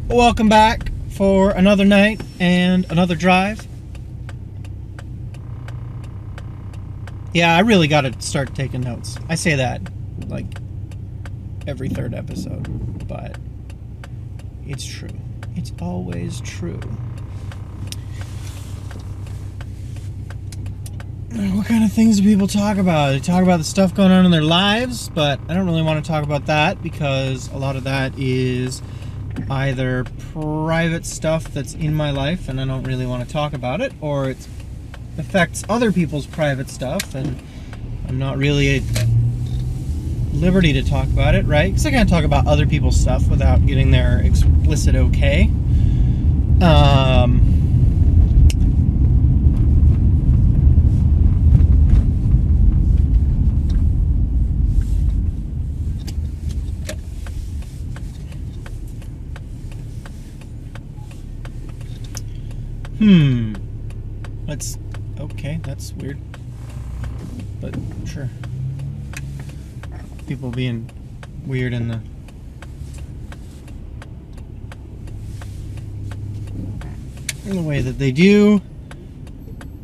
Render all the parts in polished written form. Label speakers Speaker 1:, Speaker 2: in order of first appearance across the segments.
Speaker 1: Welcome back for another night and another drive. Yeah, I really got to start taking notes. I say that like every third episode, but it's true. It's always true. What kind of things do people talk about? They talk about the stuff going on in their lives, but I don't really want to talk about that because a lot of that is either private stuff that's in my life and I don't really want to talk about it, or it affects other people's private stuff and I'm not really at liberty to talk about it, right? Because I can't talk about other people's stuff without getting their explicit okay. Okay, that's weird. But sure. People being weird in the way that they do.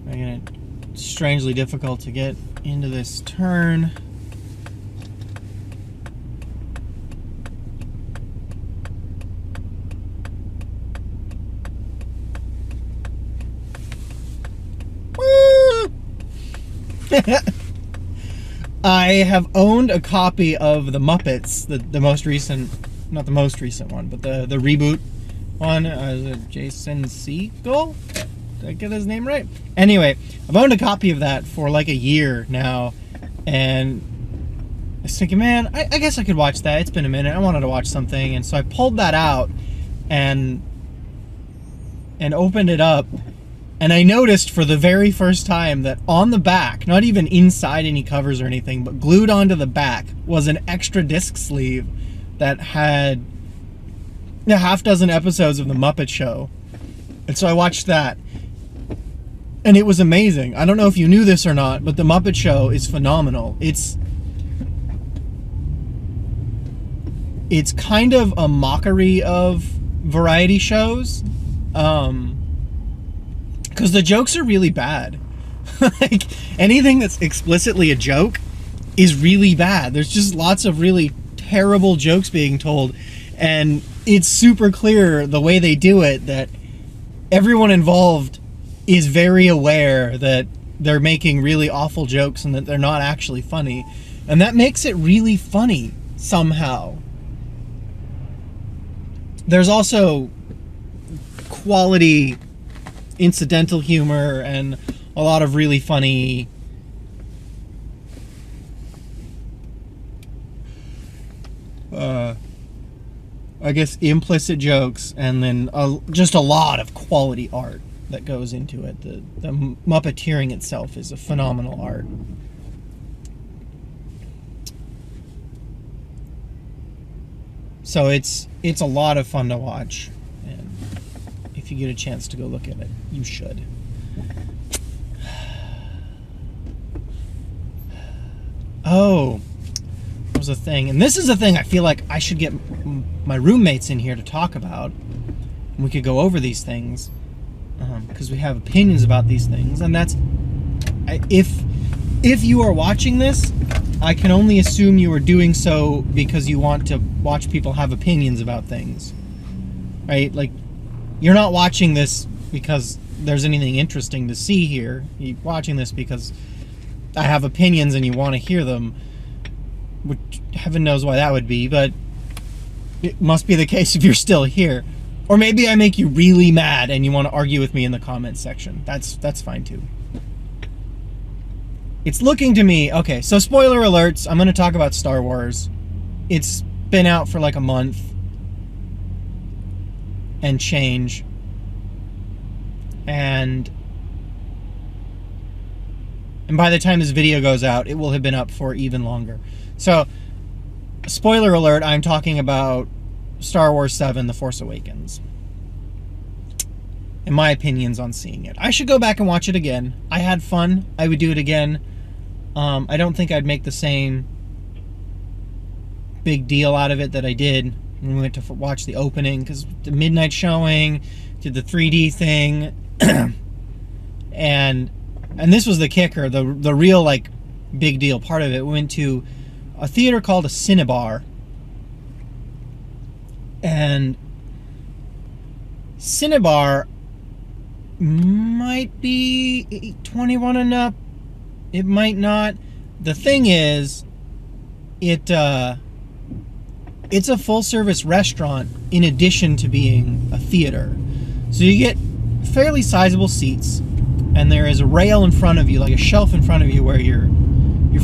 Speaker 1: Again, it's strangely difficult to get into this turn. I have owned a copy of the Muppets, the most recent, not the most recent one, but the reboot one. Is it Jason Segel? Did I get his name right? Anyway, I've owned a copy of that for like a year now, and I was thinking, man, I guess I could watch that. It's been a minute. I wanted to watch something, and so I pulled that out and opened it up. And I noticed for the very first time that on the back, not even inside any covers or anything, but glued onto the back was an extra disc sleeve that had a half dozen episodes of The Muppet Show. And so I watched that. And it was amazing. I don't know if you knew this or not, but The Muppet Show is phenomenal. It's kind of a mockery of variety shows. Because the jokes are really bad. Like, anything that's explicitly a joke is really bad. There's just lots of really terrible jokes being told. And it's super clear the way they do it that everyone involved is very aware that they're making really awful jokes and that they're not actually funny. And that makes it really funny somehow. There's also quality incidental humor and a lot of really funny I guess implicit jokes, and then just a lot of quality art that goes into it. The Muppeteering itself is a phenomenal art. So it's a lot of fun to watch. If you get a chance to go look at it, you should. Oh, there was a thing, and this is a thing I feel like I should get my roommates in here to talk about, and we could go over these things, because we have opinions about these things, and that's, if you are watching this, I can only assume you are doing so because you want to watch people have opinions about things, right? Like, you're not watching this because there's anything interesting to see here. You're watching this because I have opinions and you want to hear them. Which, heaven knows why that would be, but it must be the case if you're still here. Or maybe I make you really mad and you want to argue with me in the comments section. That's fine too. It's looking to me... Okay, so spoiler alerts. I'm going to talk about Star Wars. It's been out for like a month and change, and by the time this video goes out, it will have been up for even longer. So, spoiler alert, I'm talking about Star Wars 7, The Force Awakens, and my opinions on seeing it. I should go back and watch it again. I had fun. I would do it again. I don't think I'd make the same big deal out of it that I did And we went to watch the opening because the midnight showing, did the 3D thing, and this was the kicker, the real like big deal part of it. We went to a theater called a Cinebar, and Cinebar might be 21 and up. It might not. The thing is, it's a full-service restaurant in addition to being a theater. So you get fairly sizable seats, and there is a rail in front of you, like a shelf in front of you where your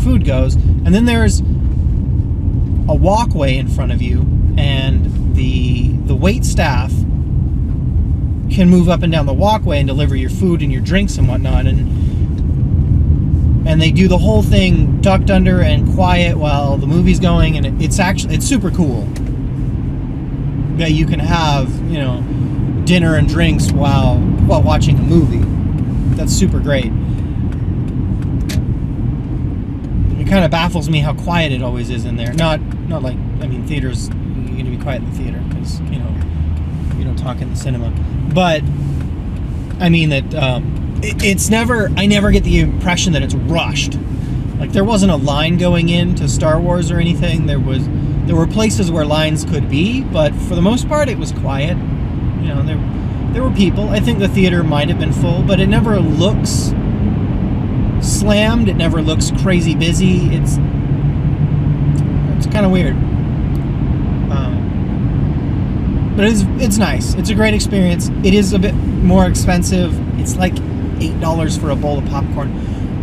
Speaker 1: food goes, and then there's a walkway in front of you, and the wait staff can move up and down the walkway and deliver your food and your drinks and whatnot, and they do the whole thing ducked under and quiet while the movie's going, and it's super cool that you can have, you know, dinner and drinks while watching a movie. That's super great. It kind of baffles me how quiet it always is in there. Not like, I mean, theaters, you're gonna be quiet in the theater because, you know, you don't talk in the cinema. But I mean that it's never. I never get the impression that it's rushed. Like, there wasn't a line going into Star Wars or anything. There were places where lines could be, but for the most part, it was quiet. You know, there were people. I think the theater might have been full, but it never looks slammed. It never looks crazy busy. It's kind of weird. But it's nice. It's a great experience. It is a bit more expensive. It's like $8 for a bowl of popcorn,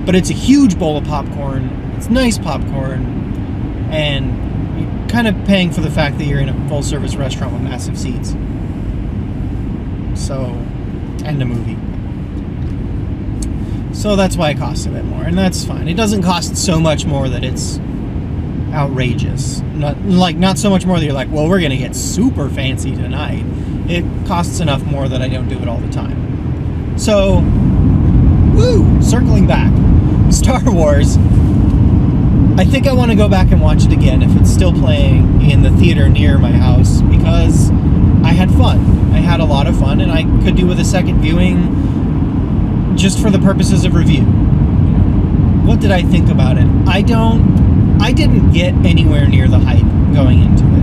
Speaker 1: but it's a huge bowl of popcorn. It's nice popcorn, and you're kind of paying for the fact that you're in a full-service restaurant with massive seats. So, and a movie. So that's why it costs a bit more, and that's fine. It doesn't cost so much more that it's outrageous. Not so much more that you're like, well, we're gonna get super fancy tonight. It costs enough more that I don't do it all the time. So, circling back, Star Wars. I think I want to go back and watch it again if it's still playing in the theater near my house, because I had fun. I had a lot of fun, and I could do with a second viewing just for the purposes of review. What did I think about it? I didn't get anywhere near the hype going into it.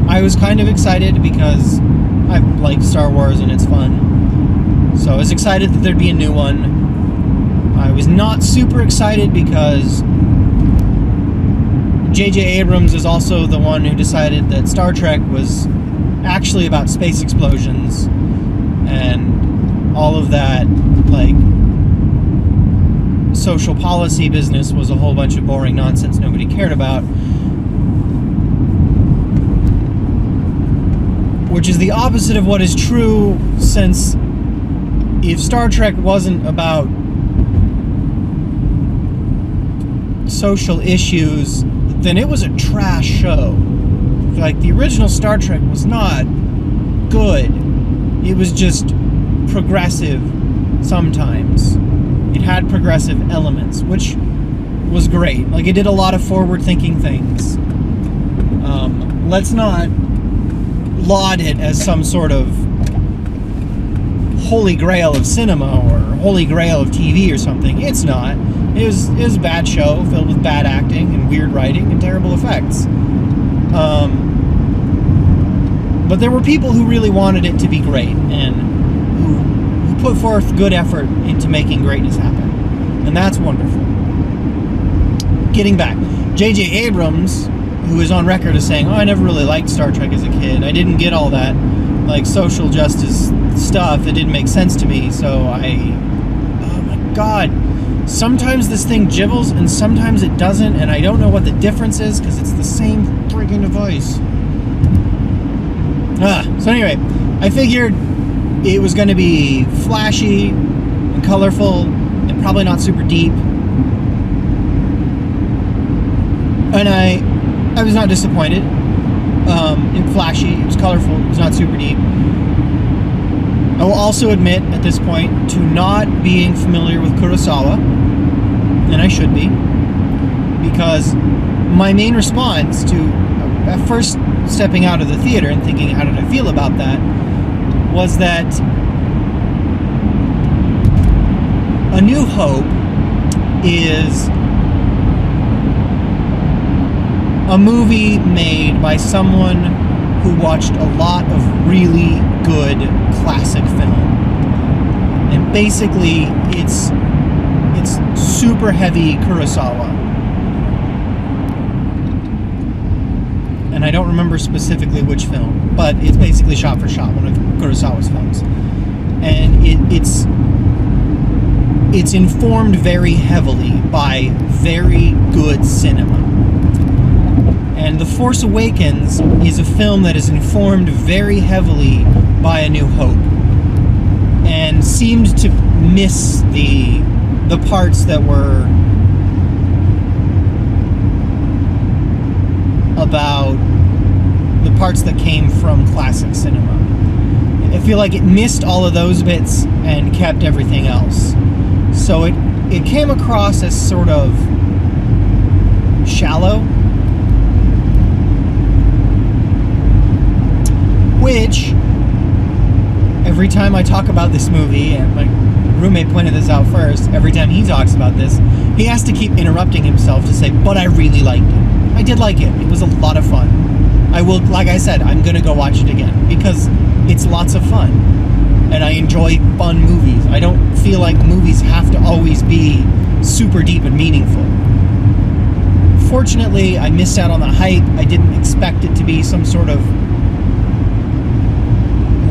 Speaker 1: I was kind of excited because I like Star Wars and it's fun. So I was excited that there'd be a new one. I was not super excited because J.J. Abrams is also the one who decided that Star Trek was actually about space explosions, and all of that, like, social policy business was a whole bunch of boring nonsense nobody cared about. Which is the opposite of what is true, since if Star Trek wasn't about social issues, then it was a trash show. Like, the original Star Trek was not good. It was just progressive sometimes. It had progressive elements, which was great. Like, it did a lot of forward-thinking things. Let's not laud it as some sort of holy grail of cinema or holy grail of TV or something. It's not. It was a bad show filled with bad acting and weird writing and terrible effects. But there were people who really wanted it to be great and who put forth good effort into making greatness happen. And that's wonderful. Getting back, J.J. Abrams, who is on record as saying, I never really liked Star Trek as a kid. I didn't get all that, like, social justice stuff. It didn't make sense to me, so oh my God. Sometimes this thing jibbles, and sometimes it doesn't, and I don't know what the difference is, because it's the same friggin' device. So anyway, I figured it was going to be flashy and colorful and probably not super deep. And I was not disappointed. It was flashy, it was colorful, it was not super deep. I will also admit at this point to not being familiar with Kurosawa, and I should be, because my main response to at first stepping out of the theater and thinking, how did I feel about that, was that A New Hope is a movie made by someone who watched a lot of really good classic film. And basically, it's super heavy Kurosawa. And I don't remember specifically which film, but it's basically shot for shot one of Kurosawa's films. And it's informed very heavily by very good cinema. And The Force Awakens is a film that is informed very heavily by A New Hope, and seemed to miss the parts that were about the parts that came from classic cinema. I feel like it missed all of those bits and kept everything else. So it came across as sort of shallow, which every time I talk about this movie, and my roommate pointed this out first, every time he talks about this, he has to keep interrupting himself to say, but I really liked it. I did like it. It was a lot of fun. I will, like I said, I'm going to go watch it again because it's lots of fun. And I enjoy fun movies. I don't feel like movies have to always be super deep and meaningful. Fortunately, I missed out on the hype. I didn't expect it to be some sort of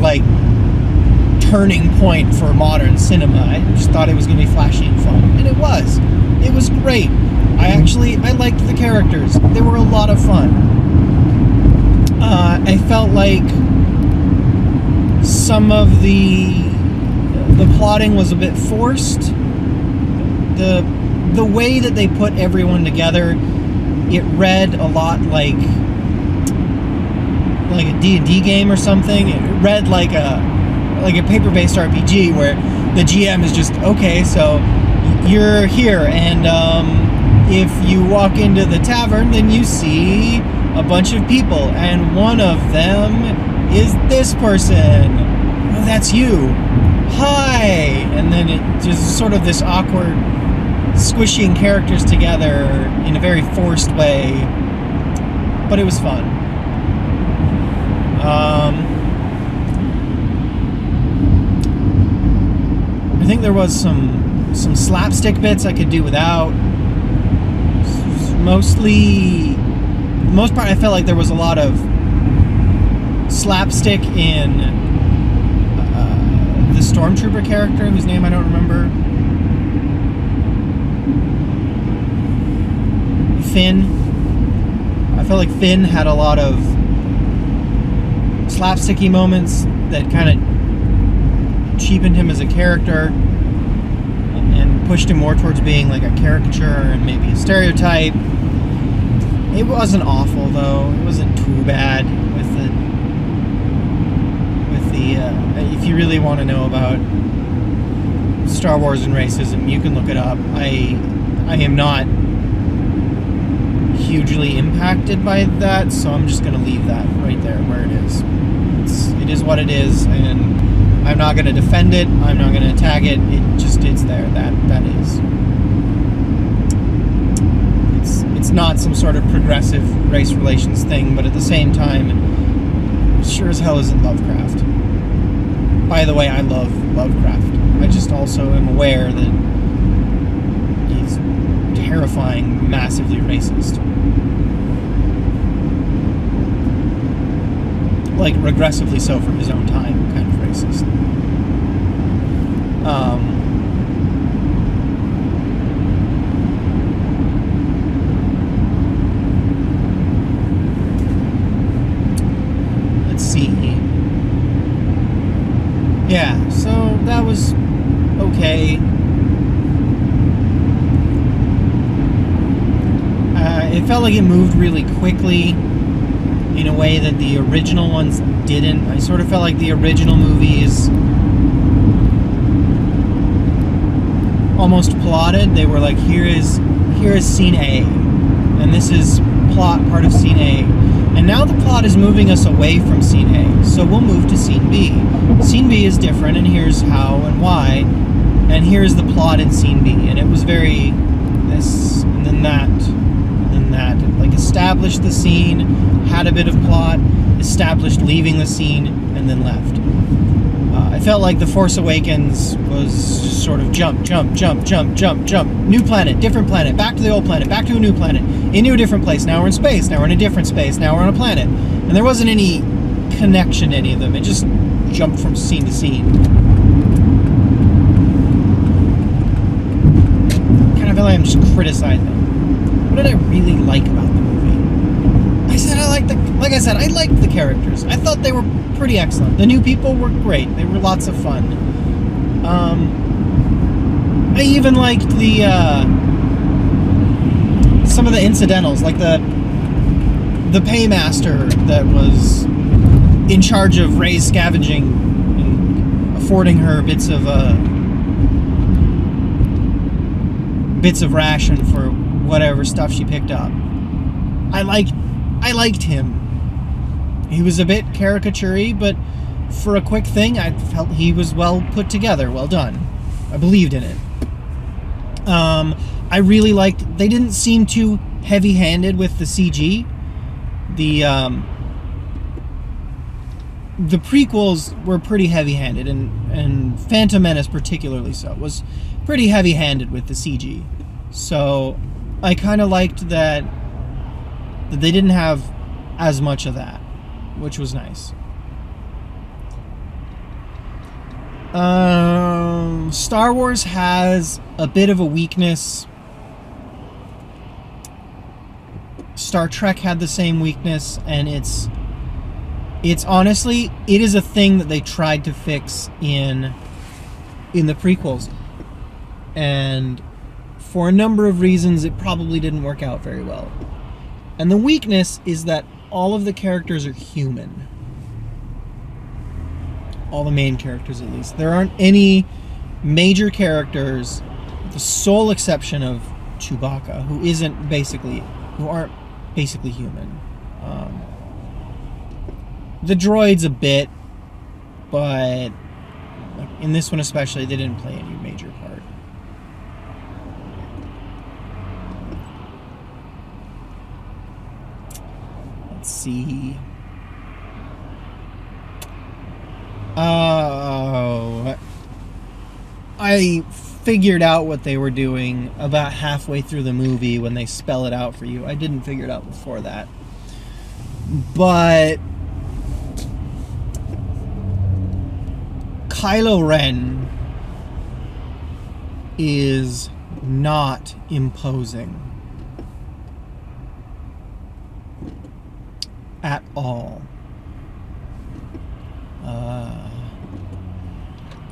Speaker 1: like turning point for modern cinema. I just thought it was going to be flashy and fun, and it was. It was great. I liked the characters. They were a lot of fun. I felt like some of the plotting was a bit forced. The way that they put everyone together, it read a lot like a D&D game or something. It read like a paper-based RPG where the GM is just, okay, so you're here, and if you walk into the tavern, then you see a bunch of people, and one of them is this person. Oh, that's you. Hi! And then it just sort of this awkward squishing characters together in a very forced way, but it was fun. I think there was some slapstick bits I could do without. The most part, I felt like there was a lot of slapstick in the stormtrooper character, whose name I don't remember. Finn. I felt like Finn had a lot of slapsticky moments that kind of cheapened him as a character and pushed him more towards being like a caricature and maybe a stereotype. It wasn't awful though. It wasn't too bad with the if you really want to know about Star Wars and racism, you can look it up. I am not hugely impacted by that, so I'm just going to leave that right there where it is. It is what it is, and I'm not going to defend it. I'm not going to tag it. It's there. That is. It's not some sort of progressive race relations thing, but at the same time, it sure as hell isn't Lovecraft. By the way, I love Lovecraft. I just also am aware that he's terrifying, massively racist. Like, regressively so for his own time, kind of racist. Let's see. Yeah, so that was okay. It felt like it moved really quickly in a way that the original ones didn't. I sort of felt like the original movies almost plotted. They were like, here is scene A, and this is plot part of scene A, And now the plot is moving us away from scene A, so we'll move to scene B. Scene B is different, and here's how and why, and here's the plot in scene B. And it was very this, and then that, and then that. It, like, established the scene, had a bit of plot, established leaving the scene, and then left. I felt like The Force Awakens was just sort of jump, new planet, different planet, back to the old planet, back to a new planet, into a different place, now we're in space, now we're in a different space, now we're on a planet. And there wasn't any connection to any of them, it just jumped from scene to scene. Kind of feel like I'm just criticizing. What did I really like about the movie? I liked the characters. I thought they were pretty excellent. The new people were great. They were lots of fun. I even liked the some of the incidentals, like the paymaster that was in charge of Rey's scavenging and affording her bits of ration for whatever stuff she picked up. I liked him. He was a bit caricature-y, but for a quick thing, I felt he was well put together, well done. I believed in it. I really liked... They didn't seem too heavy-handed with the CG. The prequels were pretty heavy-handed, and Phantom Menace particularly so, was pretty heavy-handed with the CG. So I kind of liked that they didn't have as much of that, which was nice. Star Wars has a bit of a weakness. Star Trek had the same weakness, and it's honestly, it is a thing that they tried to fix in the prequels, and for a number of reasons it probably didn't work out very well. And the weakness is that all of the characters are human. All the main characters, at least. There aren't any major characters, with the sole exception of Chewbacca, who aren't basically human. The droids a bit, but in this one especially, they didn't play any major part. Let's see. Oh, I figured out what they were doing about halfway through the movie when they spell it out for you. I didn't figure it out before that. But Kylo Ren is not imposing at all.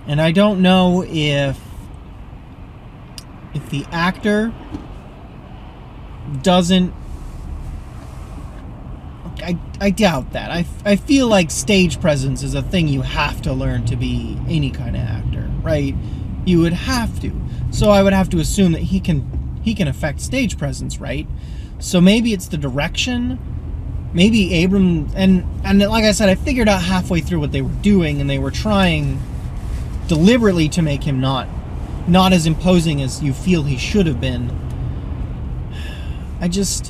Speaker 1: And I don't know if the actor doesn't... I doubt that. I feel like stage presence is a thing you have to learn to be any kind of actor, right? You would have to. So I would have to assume that he can affect stage presence, right? So maybe it's the direction. Maybe Abrams... And like I said, I figured out halfway through what they were doing, and they were trying deliberately to make him not as imposing as you feel he should have been. I don't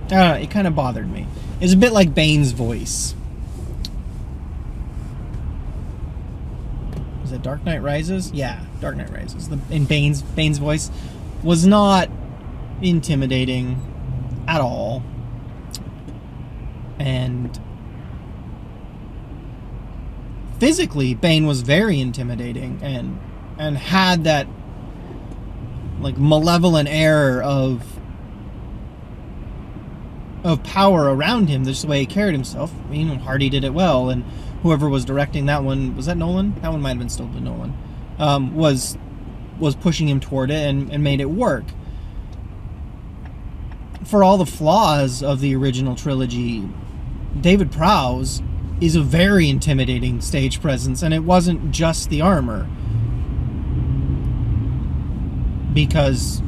Speaker 1: know, it kind of bothered me. It's a bit like Bane's voice. Was it Dark Knight Rises? Yeah, Dark Knight Rises. In Bane's voice was not intimidating at all. And physically, Bane was very intimidating and had that like malevolent air of power around him, just the way he carried himself. I mean, Hardy did it well, and whoever was directing that one, was that Nolan? That one might have been still Nolan. Was pushing him toward it and made it work. For all the flaws of the original trilogy, David Prowse is a very intimidating stage presence, and it wasn't just the armor. Because,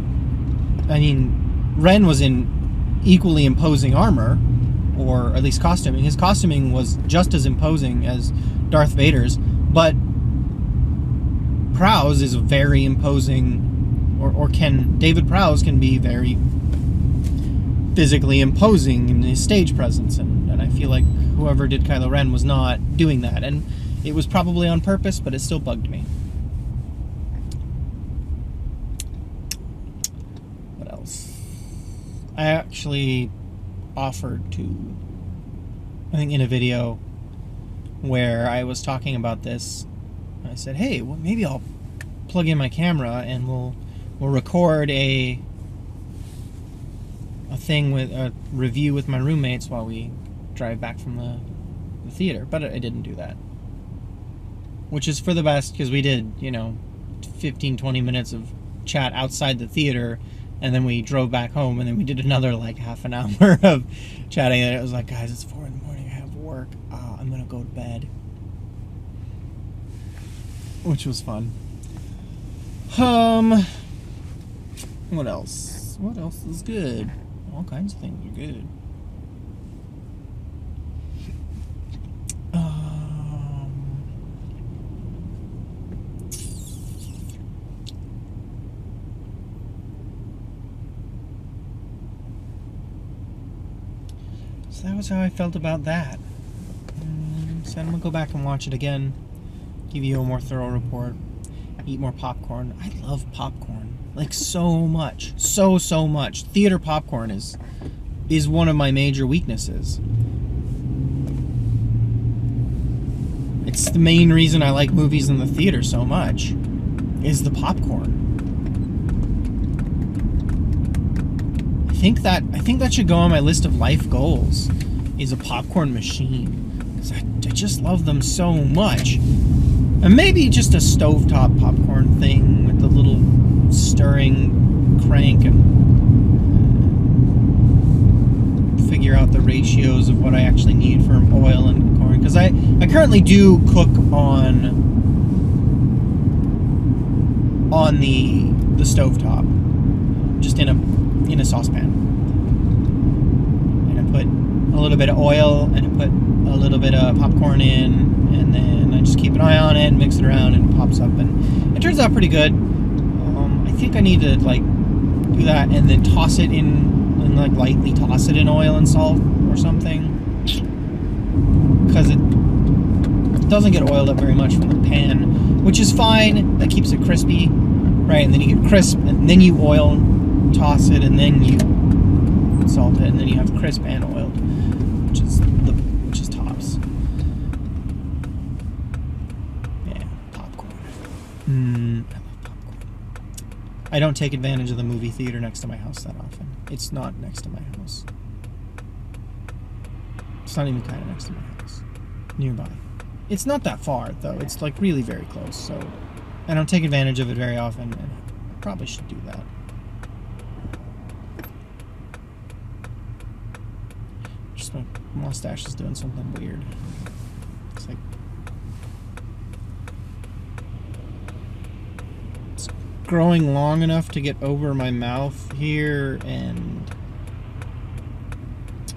Speaker 1: I mean, Ren was in equally imposing armor, or at least costuming. His costuming was just as imposing as Darth Vader's, but Prowse is very imposing, David Prowse can be very physically imposing in his stage presence, and I feel like whoever did Kylo Ren was not doing that, and it was probably on purpose, but it still bugged me. What else? I actually offered to, I think in a video where I was talking about this, I said, hey, well, maybe I'll plug in my camera and we'll record a thing with a review with my roommates while we drive back from the theater. But I didn't do that, which is for the best, because we did 15-20 minutes of chat outside the theater, and then we drove back home, and then we did another like half an hour of chatting, and it was like, guys, it's 4 in the morning, I have work, I'm gonna go to bed, which was fun. What else is good? All kinds of things are good. So that was how I felt about that. So I'm gonna go back and watch it again, give you a more thorough report, eat more popcorn. I love popcorn, like so much, so much. Theater popcorn is one of my major weaknesses. It's the main reason I like movies in the theater so much, is the popcorn. I think that should go on my list of life goals, is a popcorn machine, because I just love them so much. And maybe just a stovetop popcorn thing with the little stirring crank, and figure out the ratios of what I actually need for oil and corn, because I currently do cook on the stovetop, just in a saucepan, and I put a little bit of oil and I put a little bit of popcorn in, and then I just keep an eye on it and mix it around, and it pops up, and it turns out pretty good. I think I need to like do that and then toss it in, and like lightly toss it in oil and salt or something, because it doesn't get oiled up very much from the pan, which is fine. That keeps it crispy, right? And then you get crisp, and then you oil, toss it, and then you salt it, and then you have crisp and oiled, which is tops. Yeah, popcorn. I love popcorn. I don't take advantage of the movie theater next to my house that often. It's not next to my house. It's not even kind of next to my house. Nearby. It's not that far, though. It's like really very close, so I don't take advantage of it very often, and I probably should do that. Just my mustache is doing something weird. It's like it's growing long enough to get over my mouth here, and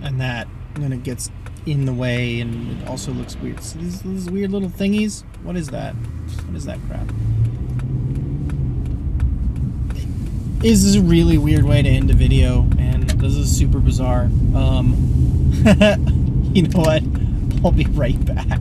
Speaker 1: that, and then it gets in the way, and it also looks weird. So these weird little thingies. What is that? What is that crap? This is a really weird way to end a video, and this is super bizarre. You know what? I'll be right back.